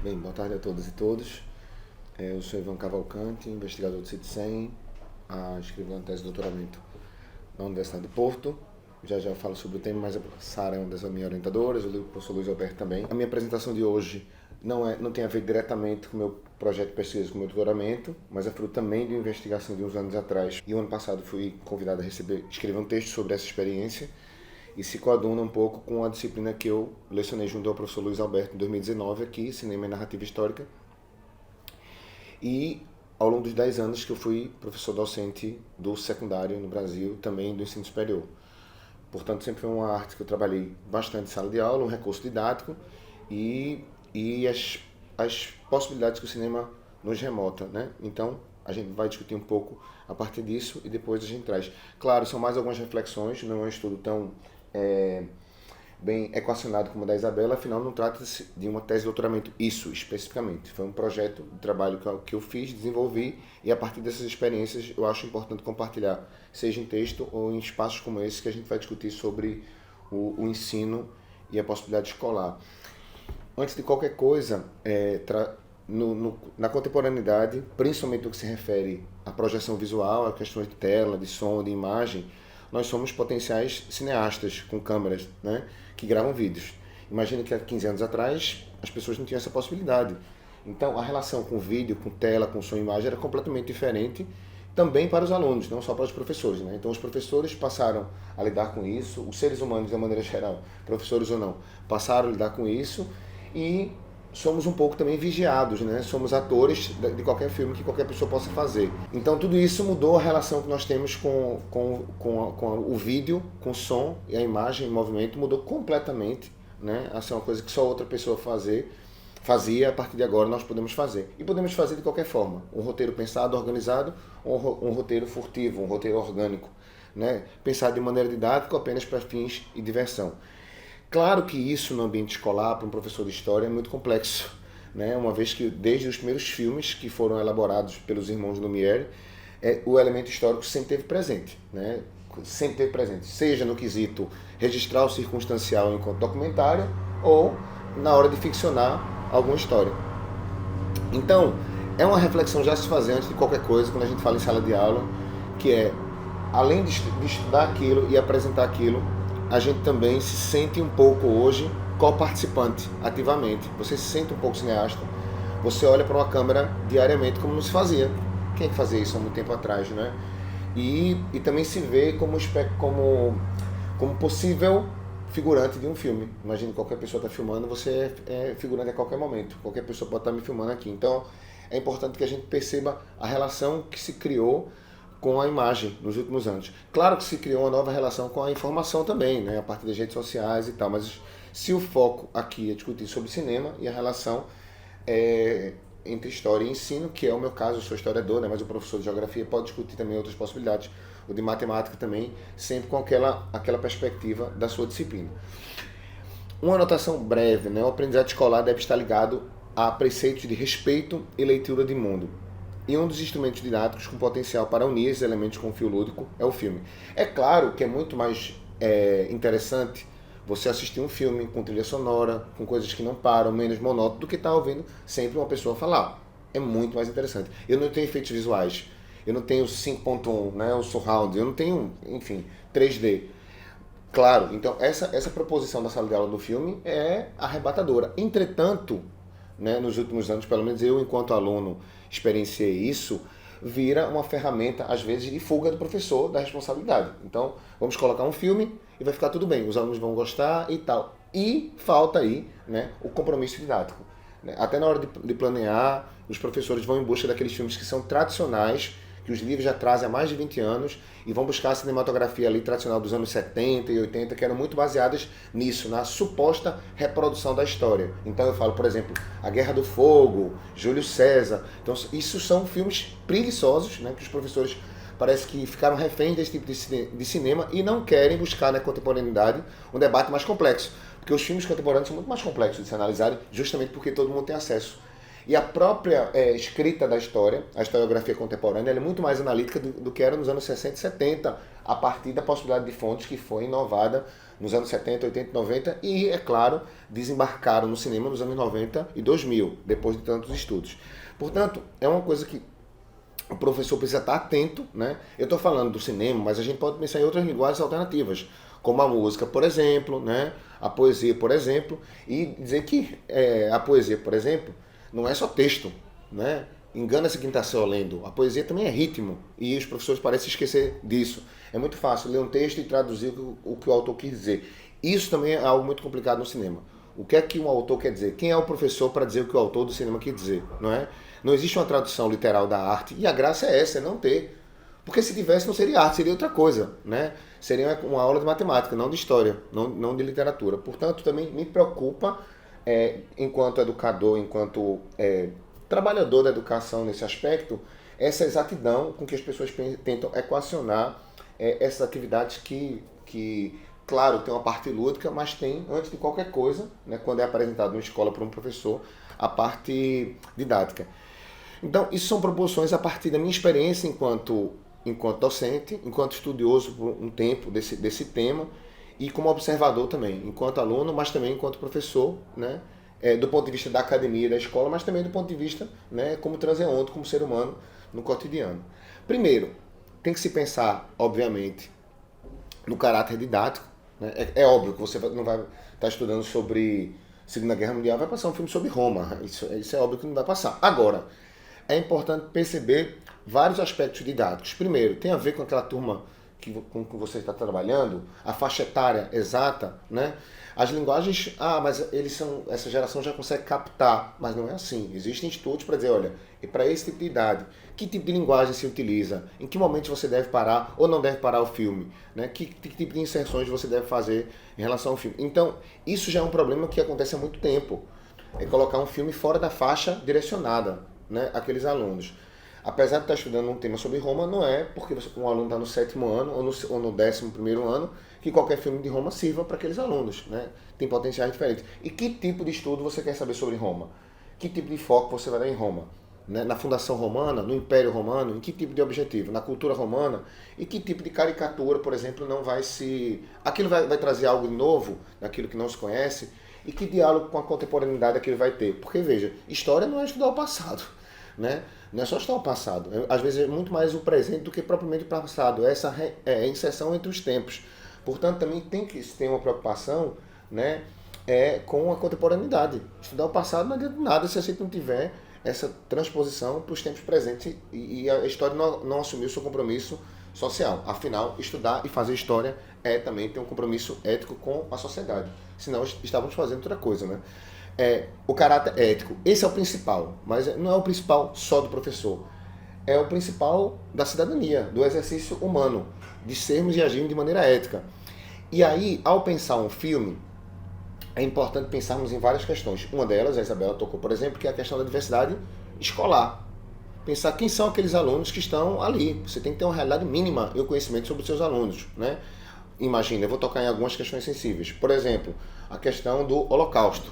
Bem, boa tarde a todas e todos. Eu sou Ivan Cavalcante, investigador do CIT-100, escrevi uma tese de doutoramento na Universidade de Porto. Já eu falo sobre o tema, mas a Sara é uma das minhas orientadoras, o professor Luiz Alberto também. A minha apresentação de hoje não tem a ver diretamente com o meu projeto de pesquisa, com o meu doutoramento, mas é fruto também de uma investigação de uns anos atrás. E o ano passado fui convidado a escrever um texto sobre essa experiência e se coaduna um pouco com a disciplina que eu lecionei junto ao professor Luiz Alberto em 2019 aqui, Cinema e Narrativa Histórica. E ao longo dos 10 anos que eu fui professor docente do secundário no Brasil, também do ensino superior. Portanto, sempre foi uma arte que eu trabalhei bastante em sala de aula, um recurso didático e as possibilidades que o cinema nos remota, né? Então, a gente vai discutir um pouco a partir disso e depois a gente traz. Claro, são mais algumas reflexões, não é um estudo tão bem equacionado como o da Isabela, afinal não trata-se de uma tese de doutoramento, isso especificamente. Foi um projeto de trabalho que eu fiz, desenvolvi, e a partir dessas experiências eu acho importante compartilhar, seja em texto ou em espaços como esse que a gente vai discutir sobre o ensino e a possibilidade escolar. Antes de qualquer coisa, na contemporaneidade, principalmente no que se refere à projeção visual, a questões de tela, de som, de imagem, nós somos potenciais cineastas com câmeras, né, que gravam vídeos. Imagina que há 15 anos atrás as pessoas não tinham essa possibilidade. Então a relação com vídeo, com tela, com som e imagem era completamente diferente também para os alunos, não só para os professores, né? Então os professores passaram a lidar com isso, os seres humanos de uma maneira geral, professores ou não, passaram a lidar com isso e somos um pouco também vigiados, né? Somos atores de qualquer filme que qualquer pessoa possa fazer. Então tudo isso mudou a relação que nós temos com o vídeo, com o som e a imagem em movimento, mudou completamente, né? Essa é uma coisa que só outra pessoa fazia, a partir de agora nós podemos fazer. E podemos fazer de qualquer forma. Um roteiro pensado, organizado, ou um roteiro furtivo, um roteiro orgânico, né? Pensado de maneira didática ou apenas para fins e diversão. Claro que isso no ambiente escolar, para um professor de história, é muito complexo, né? Uma vez que desde os primeiros filmes que foram elaborados pelos irmãos Lumière, o elemento histórico sempre teve presente, né? Sempre teve presente, seja no quesito registrar o circunstancial enquanto documentário ou na hora de ficcionar alguma história. Então, é uma reflexão já se fazer antes de qualquer coisa, quando a gente fala em sala de aula, que é, além de estudar aquilo e apresentar aquilo, a gente também se sente um pouco hoje co-participante, ativamente. Você se sente um pouco cineasta. Você olha para uma câmera diariamente como não se fazia. Quem é que fazia isso há muito tempo atrás, né? E também se vê como possível figurante de um filme. Imagina que qualquer pessoa está filmando, você é figurante a qualquer momento. Qualquer pessoa pode estar me filmando aqui. Então, é importante que a gente perceba a relação que se criou com a imagem nos últimos anos. Claro que se criou uma nova relação com a informação também, né, a partir das redes sociais e tal, mas se o foco aqui é discutir sobre cinema e a relação entre história e ensino, que é o meu caso, eu sou historiador, né, mas o professor de geografia pode discutir também outras possibilidades, o de matemática também, sempre com aquela perspectiva da sua disciplina. Uma anotação breve, né, o aprendizado escolar deve estar ligado a preceitos de respeito e leitura de mundo. E um dos instrumentos didáticos com potencial para unir esses elementos com o fio lúdico é o filme. É claro que é muito mais interessante você assistir um filme com trilha sonora, com coisas que não param, menos monótono, do que estar ouvindo sempre uma pessoa falar. É muito mais interessante. Eu não tenho efeitos visuais, eu não tenho 5.1, né, o surround, eu não tenho, enfim, 3D. Claro, então essa proposição da sala de aula do filme é arrebatadora. Entretanto, né, nos últimos anos, pelo menos eu, enquanto aluno, experienciei isso, vira uma ferramenta, às vezes, de fuga do professor da responsabilidade. Então, vamos colocar um filme e vai ficar tudo bem, os alunos vão gostar e tal. E falta aí, né, o compromisso didático. Até na hora de planear, os professores vão em busca daqueles filmes que são tradicionais, que os livros já trazem há mais de 20 anos, e vão buscar a cinematografia ali tradicional dos anos 70 e 80, que eram muito baseadas nisso, na suposta reprodução da história. Então eu falo, por exemplo, A Guerra do Fogo, Júlio César. Então isso são filmes preguiçosos, né, que os professores parece que ficaram reféns desse tipo de cinema e não querem buscar na contemporaneidade um debate mais complexo. Porque os filmes contemporâneos são muito mais complexos de se analisarem, justamente porque todo mundo tem acesso. E a própria escrita da história, a historiografia contemporânea, ela é muito mais analítica do que era nos anos 60 e 70, a partir da possibilidade de fontes que foi inovada nos anos 70, 80, 90 e, é claro, desembarcaram no cinema nos anos 90 e 2000, depois de tantos estudos. Portanto, é uma coisa que o professor precisa estar atento, né? Eu estou falando do cinema, mas a gente pode pensar em outras linguagens alternativas, como a música, por exemplo, né? A poesia, por exemplo, e dizer que a poesia, por exemplo, não é só texto, né? Engana-se quem está só lendo. A poesia também é ritmo, e os professores parecem esquecer disso. É muito fácil ler um texto e traduzir o que o autor quis dizer. Isso também é algo muito complicado no cinema. O que é que um autor quer dizer? Quem é o professor para dizer o que o autor do cinema quer dizer, não é? Não existe uma tradução literal da arte, e a graça é essa, é não ter. Porque se tivesse, não seria arte, seria outra coisa, né? Seria uma aula de matemática, não de história, não de literatura. Portanto, também me preocupa, enquanto educador, enquanto trabalhador da educação nesse aspecto, essa exatidão com que as pessoas tentam equacionar essas atividades que, claro, tem uma parte lúdica, mas tem, antes de qualquer coisa, né, quando é apresentado numa escola por um professor, a parte didática. Então, isso são proposições a partir da minha experiência enquanto docente, enquanto estudioso por um tempo desse tema, e como observador também, enquanto aluno, mas também enquanto professor, né? Do ponto de vista da academia e da escola, mas também do ponto de vista, né, como transeunte, como ser humano no cotidiano. Primeiro, tem que se pensar, obviamente, no caráter didático. Né? É óbvio que você não vai estar estudando sobre Segunda Guerra Mundial, vai passar um filme sobre Roma. Isso é óbvio que não vai passar. Agora, é importante perceber vários aspectos didáticos. Primeiro, tem a ver com aquela turma com que você está trabalhando, a faixa etária exata, né? As linguagens, mas essa geração já consegue captar, mas não é assim. Existem estudos para dizer, olha, e para esse tipo de idade, que tipo de linguagem se utiliza, em que momento você deve parar ou não deve parar o filme, né? Que tipo de inserções você deve fazer em relação ao filme. Então, isso já é um problema que acontece há muito tempo, é colocar um filme fora da faixa direcionada, né, àqueles alunos. Apesar de estar estudando um tema sobre Roma, não é porque um aluno está no 7º ano ou no 11º ano que qualquer filme de Roma sirva para aqueles alunos, né? Tem potenciais diferentes. E que tipo de estudo você quer saber sobre Roma? Que tipo de foco você vai dar em Roma? Né? Na fundação romana, no Império Romano, em que tipo de objetivo? Na cultura romana? E que tipo de caricatura, por exemplo, não vai se... Aquilo vai trazer algo de novo, daquilo que não se conhece, e que diálogo com a contemporaneidade aquilo vai ter? Porque, veja, história não é estudar o passado, né? Não é só estudar o passado. Às vezes é muito mais o presente do que propriamente o passado. Essa inserção entre os tempos. Portanto, também tem que ter uma preocupação, né, com a contemporaneidade. Estudar o passado não adianta nada se a gente não tiver essa transposição para os tempos presentes e a história não assumir o seu compromisso social. Afinal, estudar e fazer história também ter um compromisso ético com a sociedade. Senão, estávamos fazendo outra coisa, né? O caráter ético, esse é o principal, mas não é o principal só do professor. É o principal da cidadania, do exercício humano, de sermos e agirmos de maneira ética. E aí, ao pensar um filme, é importante pensarmos em várias questões. Uma delas, a Isabela tocou, por exemplo, que é a questão da diversidade escolar. Pensar quem são aqueles alunos que estão ali. Você tem que ter uma realidade mínima e o conhecimento sobre os seus alunos, né? Imagina, eu vou tocar em algumas questões sensíveis. Por exemplo, a questão do Holocausto,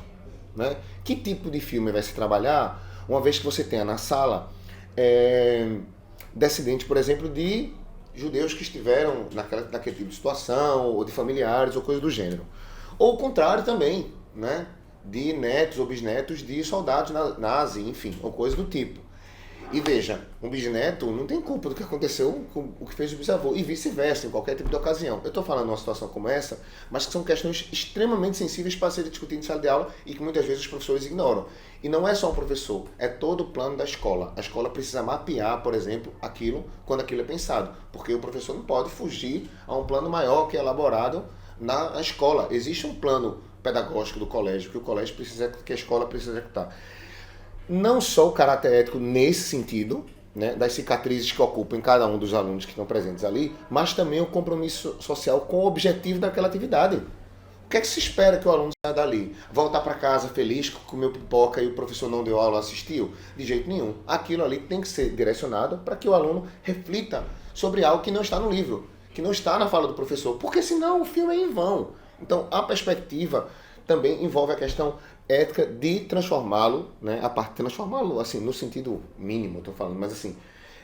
né? Que tipo de filme vai se trabalhar, uma vez que você tenha na sala descendentes, por exemplo, de judeus que estiveram naquele tipo de situação, ou de familiares, ou coisa do gênero. Ou o contrário também, né? De netos ou bisnetos de soldados nazis, enfim, ou coisa do tipo. E veja, um bisneto não tem culpa do que aconteceu com o que fez o bisavô, e vice-versa, em qualquer tipo de ocasião. Eu estou falando de uma situação como essa, mas que são questões extremamente sensíveis para serem discutidas em sala de aula e que muitas vezes os professores ignoram. E não é só o professor, é todo o plano da escola. A escola precisa mapear, por exemplo, aquilo quando aquilo é pensado, porque o professor não pode fugir a um plano maior que é elaborado na escola. Existe um plano pedagógico do colégio, que a escola precisa executar. Não só o caráter ético nesse sentido, né, das cicatrizes que ocupam em cada um dos alunos que estão presentes ali, mas também o compromisso social com o objetivo daquela atividade. O que é que se espera que o aluno saia dali? Voltar para casa feliz, comeu pipoca e o professor não deu aula, assistiu? De jeito nenhum. Aquilo ali tem que ser direcionado para que o aluno reflita sobre algo que não está no livro, que não está na fala do professor, porque senão o filme é em vão. Então, a perspectiva também envolve a questão ética de transformá-lo, né, a parte de transformá-lo, assim, no sentido mínimo, estou falando, mas assim,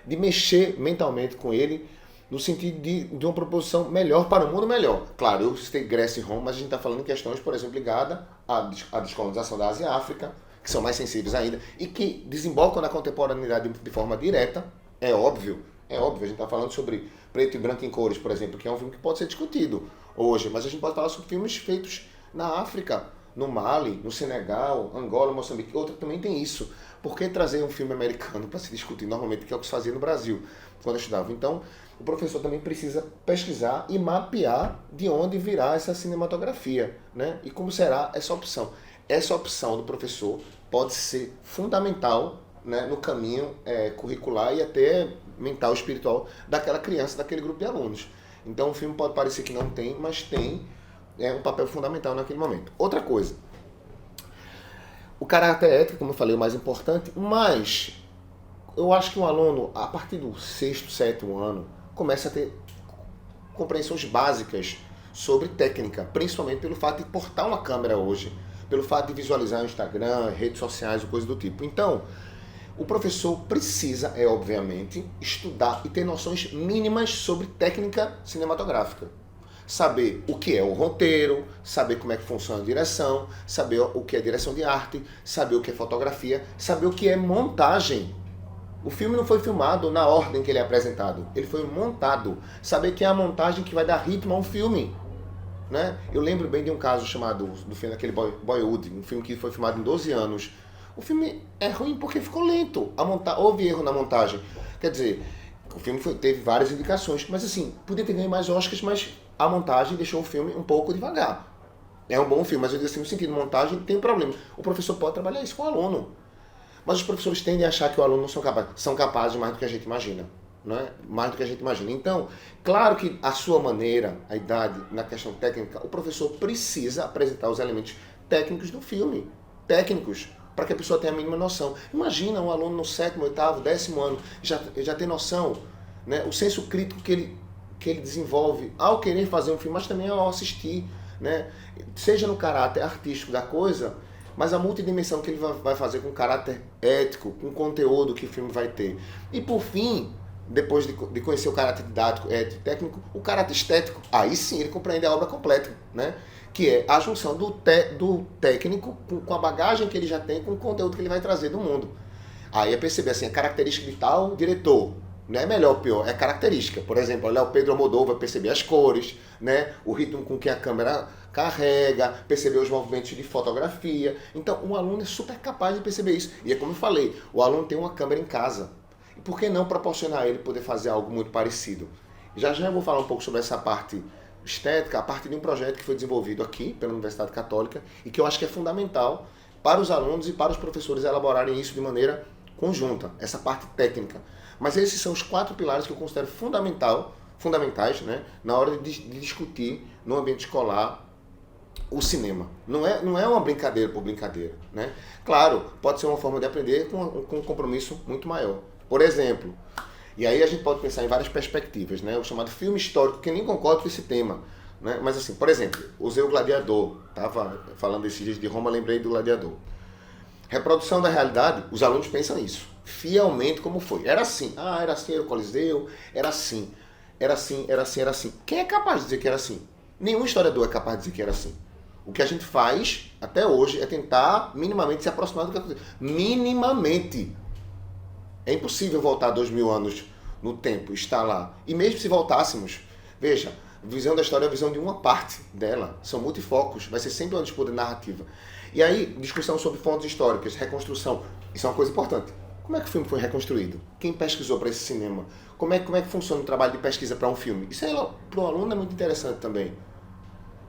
de mexer mentalmente com ele no sentido de uma proposição melhor para um mundo melhor. Claro, eu citei Grécia e Roma, mas a gente está falando em questões, por exemplo, ligadas à descolonização da Ásia e África, que são mais sensíveis ainda, e que desembocam na contemporaneidade de forma direta, é óbvio, a gente está falando sobre Preto e Branco em Cores, por exemplo, que é um filme que pode ser discutido hoje, mas a gente pode falar sobre filmes feitos na África, no Mali, no Senegal, Angola, Moçambique, outra também tem isso. Por que trazer um filme americano para se discutir normalmente, que é o que se fazia no Brasil, quando eu estudava? Então, o professor também precisa pesquisar e mapear de onde virá essa cinematografia, né? E como será essa opção. Essa opção do professor pode ser fundamental, né, no caminho curricular e até mental, espiritual daquela criança, daquele grupo de alunos. Então o filme pode parecer que não tem, mas tem um papel fundamental naquele momento. Outra coisa, o caráter ético, como eu falei, é o mais importante, mas eu acho que um aluno, a partir do 6º, 7º ano, começa a ter compreensões básicas sobre técnica, principalmente pelo fato de portar uma câmera hoje, pelo fato de visualizar o Instagram, redes sociais, ou coisa do tipo. Então, o professor precisa, obviamente, estudar e ter noções mínimas sobre técnica cinematográfica. Saber o que é o roteiro, saber como é que funciona a direção, saber o que é direção de arte, saber o que é fotografia, saber o que é montagem. O filme não foi filmado na ordem que ele é apresentado, ele foi montado. Saber que é a montagem que vai dar ritmo a um filme. Né? Eu lembro bem de um caso chamado, do filme daquele Boyhood, um filme que foi filmado em 12 anos. O filme é ruim porque ficou lento. Houve erro na montagem. Quer dizer, o filme teve várias indicações, mas assim, podia ter ganho mais Oscars, mas a montagem deixou o filme um pouco devagar. É um bom filme, mas eu digo assim, no sentido de montagem tem um problema. O professor pode trabalhar isso com o aluno. Mas os professores tendem a achar que o aluno não são capazes mais do que a gente imagina. Não é? Mais do que a gente imagina. Então, claro que a sua maneira, a idade, na questão técnica, o professor precisa apresentar os elementos técnicos do filme. Técnicos, para que a pessoa tenha a mínima noção. Imagina um aluno no 7º, 8º, 10º ano, já tem noção, né? O senso crítico que ele desenvolve ao querer fazer um filme, mas também ao assistir, né? Seja no caráter artístico da coisa, mas a multidimensão que ele vai fazer com o caráter ético, com o conteúdo que o filme vai ter. E por fim, depois de conhecer o caráter didático, ético, técnico, o caráter estético, aí sim ele compreende a obra completa, né? Que é a junção do técnico com a bagagem que ele já tem, com o conteúdo que ele vai trazer do mundo. Aí é perceber assim, a característica de tal diretor, não é melhor ou pior, é característica. Por exemplo, olhar o Pedro Almodóvar, vai perceber as cores, né? O ritmo com que a câmera carrega, perceber os movimentos de fotografia. Então, um aluno é super capaz de perceber isso. E é como eu falei, o aluno tem uma câmera em casa. E por que não proporcionar a ele poder fazer algo muito parecido? Já eu vou falar um pouco sobre essa parte estética, a partir de um projeto que foi desenvolvido aqui pela Universidade Católica e que eu acho que é fundamental para os alunos e para os professores elaborarem isso de maneira conjunta, essa parte técnica. Mas esses são os 4 pilares que eu considero fundamentais, né, na hora de discutir no ambiente escolar o cinema. Não é uma brincadeira por brincadeira, né? Claro, pode ser uma forma de aprender com um compromisso muito maior. Por exemplo, e aí a gente pode pensar em várias perspectivas, né? O chamado filme histórico, que nem concordo com esse tema, né? Mas assim, por exemplo, usei o Gladiador, estava falando esses dias de Roma, lembrei do Gladiador. Reprodução da realidade, os alunos pensam isso, fielmente como foi. Era assim, era o Coliseu, era assim. Quem é capaz de dizer que era assim? Nenhum historiador é capaz de dizer que era assim. O que a gente faz, até hoje, é tentar minimamente se aproximar do que aconteceu. Minimamente. É impossível voltar 2000 anos no tempo, estar lá. E mesmo se voltássemos, veja, a visão da história é a visão de uma parte dela. São multifocos, vai ser sempre uma disputa narrativa. E aí, discussão sobre fontes históricas, reconstrução. Isso é uma coisa importante. Como é que o filme foi reconstruído? Quem pesquisou para esse cinema? Como é que funciona o trabalho de pesquisa para um filme? Isso para o aluno é muito interessante também.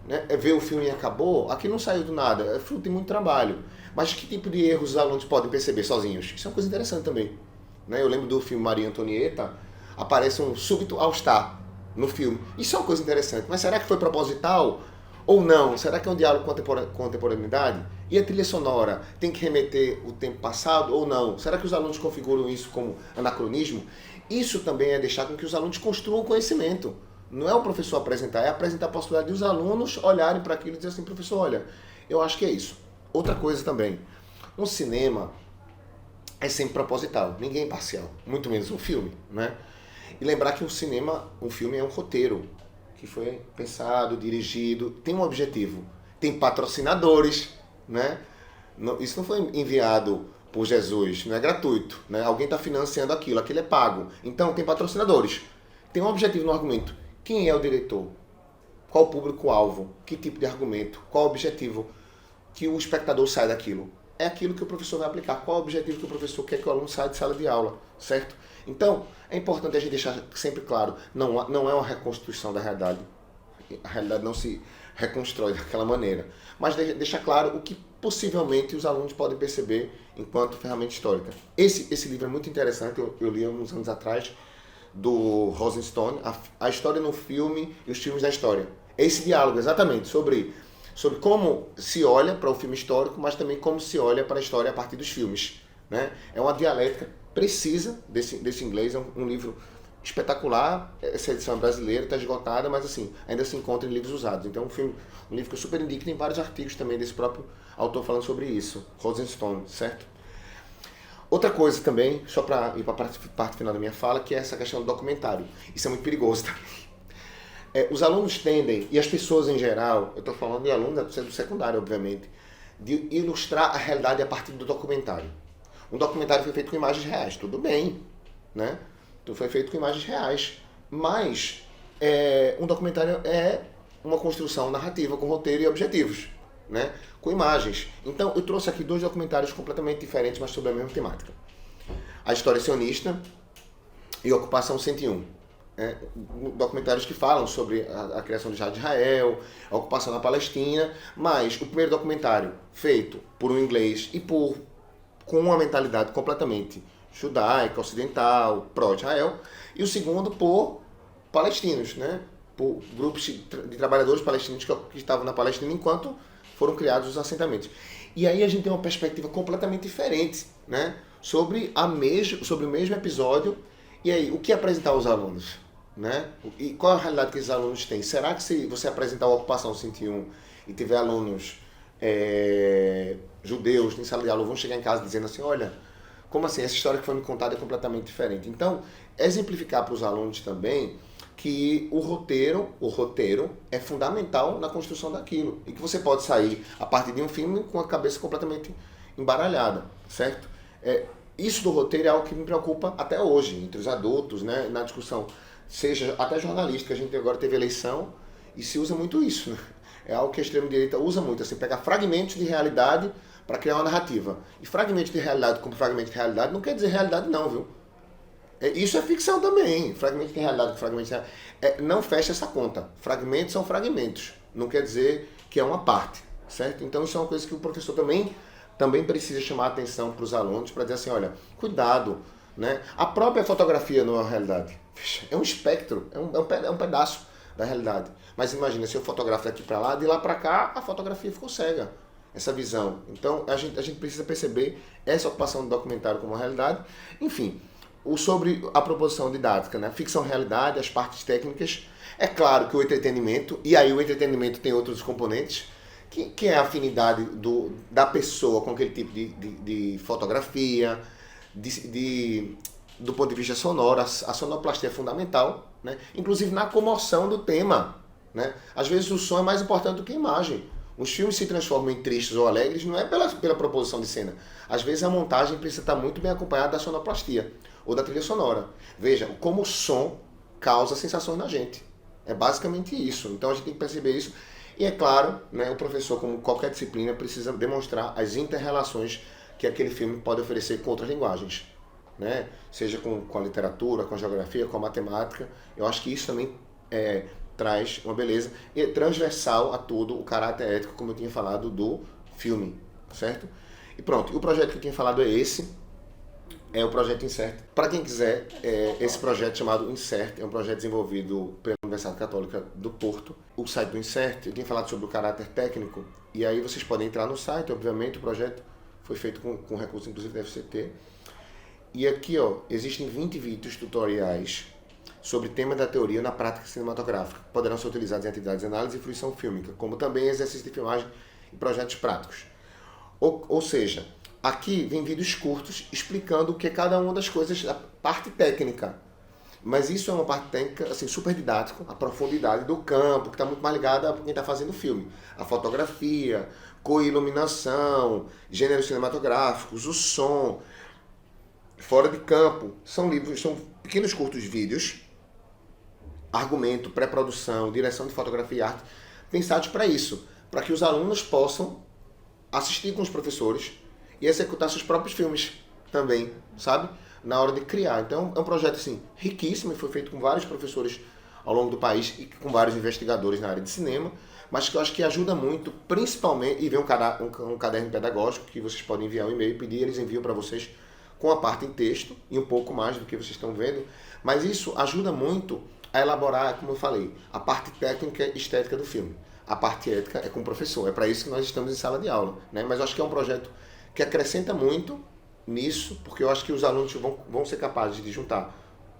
Né? Ver o filme e acabou, aqui não saiu do nada, é fruto de muito trabalho. Mas que tipo de erros os alunos podem perceber sozinhos? Isso é uma coisa interessante também. Né? Eu lembro do filme Maria Antonieta, aparece um súbito all-star no filme. Isso é uma coisa interessante, mas será que foi proposital ou não? Será que é um diálogo com a contemporaneidade? E a trilha sonora tem que remeter o tempo passado ou não? Será que os alunos configuram isso como anacronismo? Isso também é deixar com que os alunos construam conhecimento. Não é o professor apresentar, é apresentar a possibilidade de os alunos olharem para aquilo e dizer assim, professor, olha, eu acho que é isso. Outra coisa também, um cinema é sempre proposital, ninguém é imparcial, muito menos um filme, né? E lembrar que um filme é um roteiro que foi pensado, dirigido, tem um objetivo, tem patrocinadores, né? Isso não foi enviado por Jesus, não é gratuito, né? Alguém está financiando aquilo é pago. Então tem patrocinadores, tem um objetivo no argumento. Quem é o diretor? Qual o público-alvo? Que tipo de argumento? Qual o objetivo que o espectador sai daquilo? É aquilo que o professor vai aplicar. Qual o objetivo que o professor quer que o aluno saia de sala de aula, certo? Então, é importante a gente deixar sempre claro, não é uma reconstrução da realidade. A realidade não se reconstrói daquela maneira. Mas deixa claro o que possivelmente os alunos podem perceber enquanto ferramenta histórica. Esse livro é muito interessante, eu li há uns anos atrás, do Rosenstone, a história no filme e os filmes da história. Esse diálogo exatamente sobre como se olha para o filme histórico, mas também como se olha para a história a partir dos filmes. Né? É uma dialética precisa desse inglês, é um livro espetacular. Essa edição é brasileira, está esgotada, mas assim, ainda se encontra em livros usados. Então um livro que eu super indico, tem vários artigos também desse próprio autor falando sobre isso, Rosenstone, certo? Outra coisa também, só para ir para a parte final da minha fala, que é essa questão do documentário. Isso é muito perigoso também. Os alunos tendem, e as pessoas em geral, eu estou falando de alunos do secundário, obviamente, de ilustrar a realidade a partir do documentário. Um documentário foi feito com imagens reais, tudo bem, né? Tudo foi feito com imagens reais, mas um documentário é uma construção narrativa com roteiro e objetivos, né? Com imagens. Então eu trouxe aqui 2 documentários completamente diferentes, mas sobre a mesma temática. A História Sionista e Ocupação 101. Documentários que falam sobre a criação do Estado de Israel, a ocupação na Palestina, mas o primeiro documentário feito por um inglês e com uma mentalidade completamente judaica, ocidental, pró-Israel, e o segundo por palestinos, né? Por grupos de trabalhadores palestinos que estavam na Palestina enquanto foram criados os assentamentos. E aí a gente tem uma perspectiva completamente diferente, né? Sobre o mesmo episódio. E aí, o que apresentar aos alunos? Né? E qual a realidade que esses alunos têm? Será que se você apresentar a Ocupação 101 e tiver alunos judeus em sala de aula, vão chegar em casa dizendo assim, olha, como assim? Essa história que foi me contada é completamente diferente. Então, exemplificar para os alunos também que o roteiro é fundamental na construção daquilo. E que você pode sair, a partir de um filme, com a cabeça completamente embaralhada, certo? Isso do roteiro é algo que me preocupa até hoje, entre os adultos, né, na discussão, seja até jornalística. A gente agora teve eleição e se usa muito isso, né? É algo que a extrema-direita usa muito, assim, pegar fragmentos de realidade para criar uma narrativa. E fragmentos de realidade como fragmento de realidade não quer dizer realidade não, viu? Isso é ficção também. Fragmento de realidade com fragmento de realidade. Não fecha essa conta. Fragmentos são fragmentos. Não quer dizer que é uma parte, certo? Então isso é uma coisa que o professor também precisa chamar a atenção para os alunos, para dizer assim, olha, cuidado, né? A própria fotografia não é uma realidade. É um espectro, é um pedaço da realidade. Mas imagina, se eu fotografo daqui para lá, de lá para cá, a fotografia ficou cega. Essa visão. Então a gente precisa perceber essa ocupação do documentário como uma realidade. Enfim, sobre a proposição didática, né? Ficção-realidade, as partes técnicas. É claro que o entretenimento, e aí o entretenimento tem outros componentes, que é a afinidade da pessoa com aquele tipo de fotografia, do ponto de vista sonoro. A sonoplastia é fundamental, né? Inclusive na comoção do tema, né? Às vezes o som é mais importante do que a imagem. Os filmes se transformam em tristes ou alegres não é pela proposição de cena. Às vezes a montagem precisa estar muito bem acompanhada da sonoplastia ou da trilha sonora. Veja como o som causa sensações na gente. É basicamente isso. Então a gente tem que perceber isso. E é claro, né, o professor, como qualquer disciplina, precisa demonstrar as inter-relações que aquele filme pode oferecer com outras linguagens. Né? Seja com a literatura, com a geografia, com a matemática. Eu acho que isso também traz uma beleza e transversal a todo o caráter ético, como eu tinha falado, do filme, certo? E pronto, o projeto que eu tinha falado é esse, é o projeto Insert. Para quem quiser, esse projeto chamado Insert é um projeto desenvolvido pela Universidade Católica do Porto. O site do Insert, eu tinha falado sobre o caráter técnico, e aí vocês podem entrar no site, obviamente, o projeto foi feito com recurso, inclusive, da FCT. E aqui, ó, existem 20 vídeos tutoriais sobre temas da teoria na prática cinematográfica, que poderão ser utilizados em atividades de análise e fruição fílmica, como também exercício de filmagem e projetos práticos. Ou seja, aqui vem vídeos curtos explicando o que é cada uma das coisas, a parte técnica. Mas isso é uma parte técnica, assim, super didático, a profundidade do campo, que está muito mais ligada a quem está fazendo o filme. A fotografia, co-iluminação, gêneros cinematográficos, o som, fora de campo. São livros, são pequenos curtos vídeos, argumento, pré-produção, direção de fotografia e arte, pensados para isso, para que os alunos possam assistir com os professores e executar seus próprios filmes também, sabe? Na hora de criar. Então é um projeto assim riquíssimo e foi feito com vários professores ao longo do país e com vários investigadores na área de cinema, mas que eu acho que ajuda muito, principalmente, e vem um caderno pedagógico que vocês podem enviar um e-mail, pedir, eles enviam para vocês com a parte em texto e um pouco mais do que vocês estão vendo, mas isso ajuda muito a elaborar, como eu falei, a parte técnica e estética do filme. A parte ética é com o professor, é para isso que nós estamos em sala de aula, né? Mas eu acho que é um projeto que acrescenta muito nisso, porque eu acho que os alunos vão ser capazes de juntar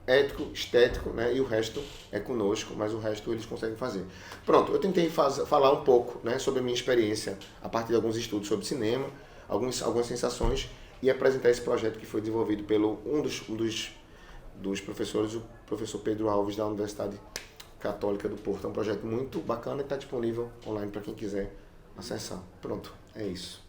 ético, estético, né? E o resto é conosco, mas o resto eles conseguem fazer. Pronto, eu tentei falar um pouco, né, sobre a minha experiência a partir de alguns estudos sobre cinema, algumas sensações, e apresentar esse projeto que foi desenvolvido pelo um dos professores, o professor Pedro Alves, da Universidade Católica do Porto. É um projeto muito bacana que está disponível online para quem quiser acessar. Pronto, é isso.